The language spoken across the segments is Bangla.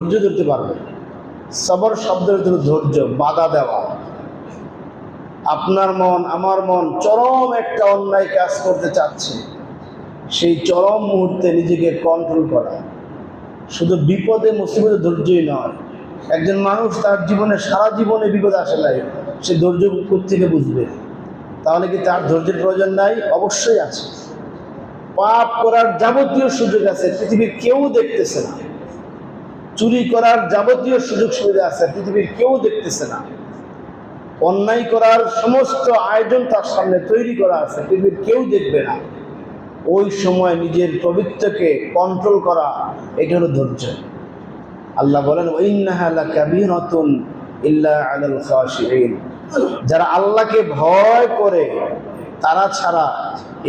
ধৈর্য ধরতে পারবে। সবর শব্দের ভিতরে ধৈর্য, বাধা দেওয়া। আপনার মন আমার মন চরম একটা অন্যায় কাজ করতে চাচ্ছে, সেই চরম মুহূর্তে নিজেকে কন্ট্রোল করা। শুধু বিপদে মুসিবতে ধৈর্যই নয়, একজন মানুষ তার জীবনে সারা জীবনে বিপদ আসে নাই, সে ধৈর্য থেকে বুঝবে। তাহলে কি তার ধৈর্যের প্রয়োজন নাই? অবশ্যই আছে। পাপ করার যাবতীয় সুযোগ আছে, পৃথিবীর কেউ দেখতেছে না। চুরি করার যাবতীয় সুযোগ সুবিধা আছে, পৃথিবীর কেউ দেখতেছে না। অন্যায় করার সমস্ত আয়োজন তার সামনে তৈরি করা আছে, পৃথিবীর কেউ দেখবে না। ওই সময় নিজের প্রবৃত্তিকে কন্ট্রোল করা, এটা হলো ধৈর্য। আল্লাহ বলেন, ওয়াইন্নাহা লাকাবীরাতুন ইল্লা আলাল খাশিঈন। যারা আল্লাহকে ভয় করে তারা ছাড়া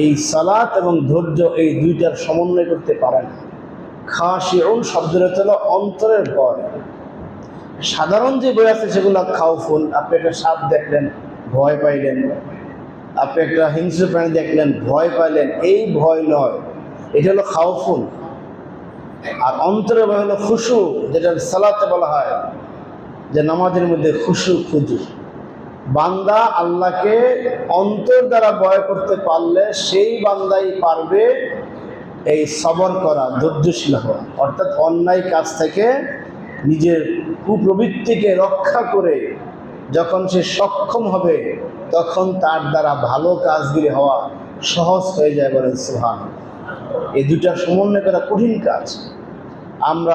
এই সালাত এবং ধৈর্য এই দুইটার সমন্বয় করতে পারে না। খাশিউন শব্দের অর্থ হলো অন্তরের ভয়। সাধারণ যে বই আছে সেগুলো খাউফুন, আপনি একটা সাপ দেখলেন ভয় পাইলেন, আপনি একটা হিংস্র প্রাণী দেখলেন ভয় পাইলেন, এই ভয় নয়, এটা হলো খাউফুন। আর অন্তরের ভয় হলো খুশু, যেটা সালাতে বলা হয়, যে নামাজের মধ্যে খুশু খুজু। বান্দা আল্লাহকে অন্তর দ্বারা ভয় করতে পারলে সেই বান্দাই পারবে এই সবর করা, ধৈর্যশীল হওয়া, অর্থাৎ অন্যায় কাজ থেকে নিজের কুপ্রবৃত্তিকে রক্ষা করে যখন সে সক্ষম হবে, তখন তার দ্বারা ভালো কাজগুলি হওয়া সহজ হয়ে যায়। বলেন সুবহান। এই দুটার সমন্বয় করা কঠিন কাজ। আমরা